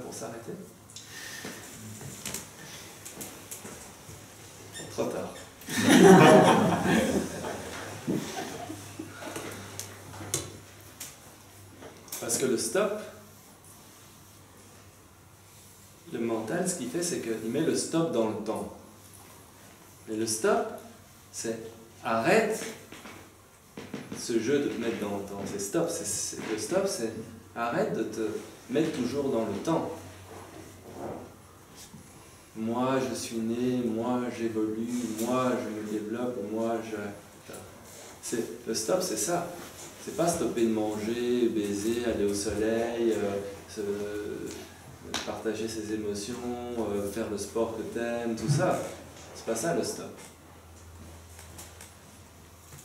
pour s'arrêter? Trop tard. Parce que le stop, le mental, ce qu'il fait, c'est qu'il met le stop dans le temps. Mais le stop, c'est arrête ce jeu de te mettre dans le temps. C'est stop. Le stop, c'est arrête de te mettre toujours dans le temps. Moi, je suis né, moi, j'évolue, moi, je me développe, moi, je... Le stop, c'est ça. C'est pas stopper de manger, baiser, aller au soleil, partager ses émotions, faire le sport que t'aimes, tout ça. C'est pas ça le stop.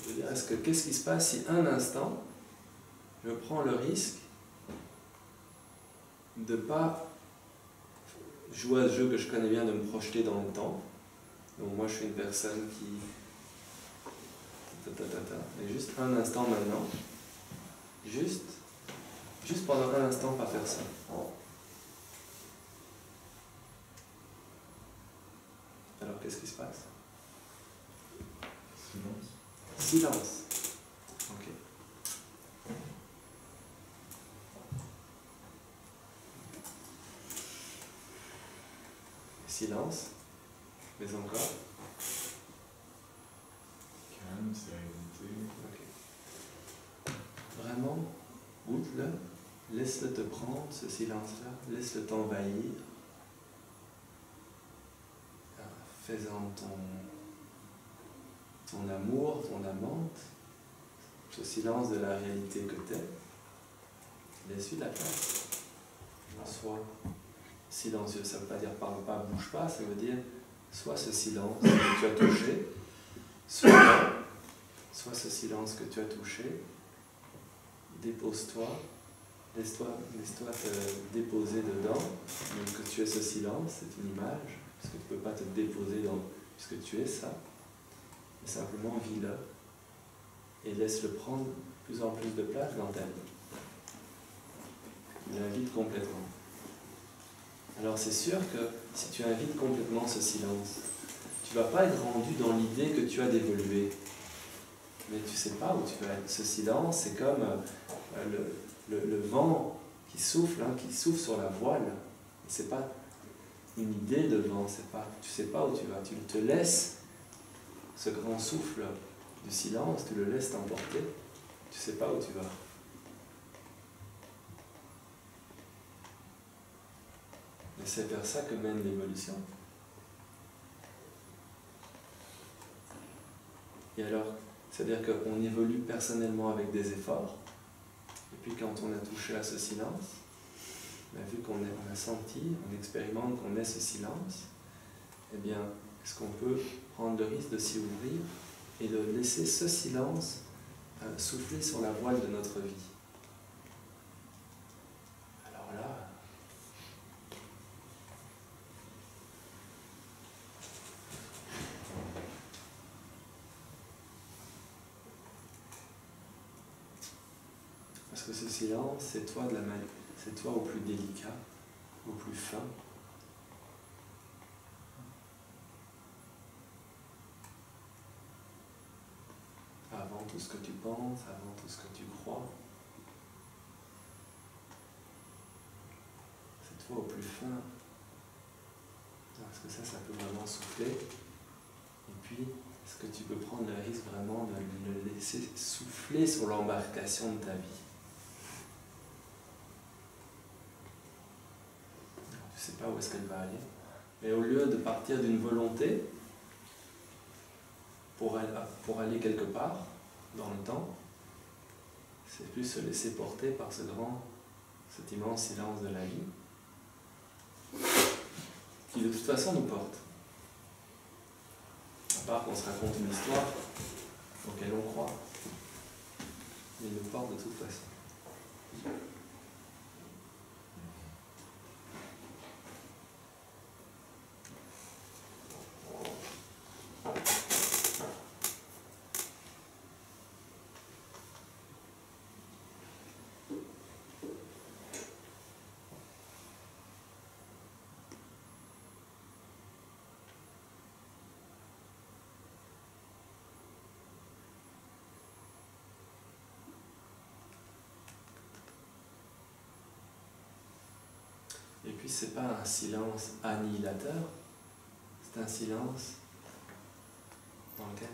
Je veux dire, qu'est-ce qui se passe si un instant, je prends le risque de pas jouer à ce jeu que je connais bien, de me projeter dans le temps. Donc moi je suis une personne qui... Mais juste un instant maintenant, juste pendant un instant pas faire ça. Alors qu'est-ce qui se passe? Silence. Ok. Silence. Mais encore. Calme, sérénité. Ok. Vraiment, goûte-le. Laisse-le te prendre, ce silence-là. Laisse-le t'envahir. Fais-en ton amour, ton amante. Ce silence de la réalité que t'es. Laisse-lui la place. Sois silencieux, ça ne veut pas dire parle pas, bouge pas, ça veut dire soit ce silence que tu as touché, soit ce silence que tu as touché, dépose-toi, laisse-toi te déposer dedans, même que tu es ce silence, c'est une image, parce que tu ne peux pas te déposer puisque tu es ça, mais simplement vis-le et laisse-le prendre de plus en plus de place dans ta vie. Il l'invite complètement. Alors c'est sûr que si tu invites complètement ce silence, tu ne vas pas être rendu dans l'idée que tu as d'évoluer. Mais tu ne sais pas où tu vas être. Ce silence, c'est comme le vent qui souffle sur la voile. Ce n'est pas une idée de vent, tu ne sais pas où tu vas. Tu te laisses, ce grand souffle du silence, tu le laisses t'emporter. Tu ne sais pas où tu vas. Et c'est vers ça que mène l'évolution. Et alors, c'est-à-dire qu'on évolue personnellement avec des efforts, et puis quand on a touché à ce silence, vu qu'on a senti, on expérimente qu'on est ce silence, eh bien, est-ce qu'on peut prendre le risque de s'y ouvrir et de laisser ce silence souffler sur la voile de notre vie? Alors là, parce que ce silence, c'est toi au plus délicat, au plus fin. Avant tout ce que tu penses, avant tout ce que tu crois. C'est toi au plus fin. Est-ce que ça peut vraiment souffler? Et puis, est-ce que tu peux prendre le risque vraiment de le laisser souffler sur l'embarcation de ta vie? Tu ne sais pas où est-ce qu'elle va aller. Mais au lieu de partir d'une volonté pour aller quelque part dans le temps, c'est plus se laisser porter par cet immense silence de la vie, qui de toute façon nous porte. À part qu'on se raconte une histoire auquel on croit. Mais il nous porte de toute façon. puis c'est pas un silence annihilateur, c'est un silence dans lequel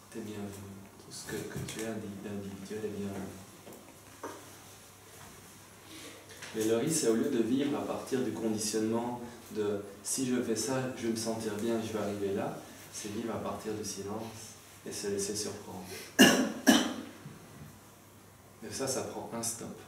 tu es bienvenu. Tout ce que tu es d'individuel est bienvenu. Mais le risque, c'est au lieu de vivre à partir du conditionnement de si je fais ça, je vais me sentir bien, je vais arriver là, c'est vivre à partir du silence et se laisser surprendre. Et ça prend un stop.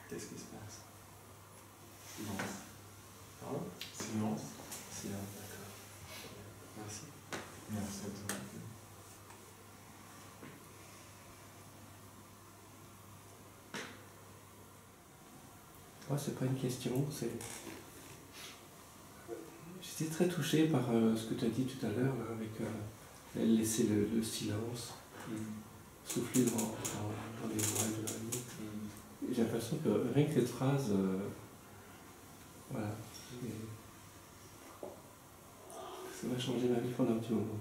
Qu'est-ce qui se passe? Silence. Pardon? Silence. Silence, d'accord. Merci. Merci à toi. Moi, c'est pas une question, c'est... J'étais très touché par ce que tu as dit tout à l'heure, là, avec laisser le silence souffler dans les oreilles de la nuit. J'ai l'impression que rien que cette phrase, voilà, ça va changer ma vie pendant un petit moment.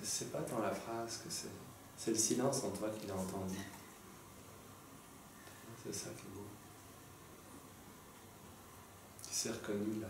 C'est pas dans la phrase que c'est le silence en toi qui l'a entendu. C'est ça qui est beau. Tu s'est reconnu là.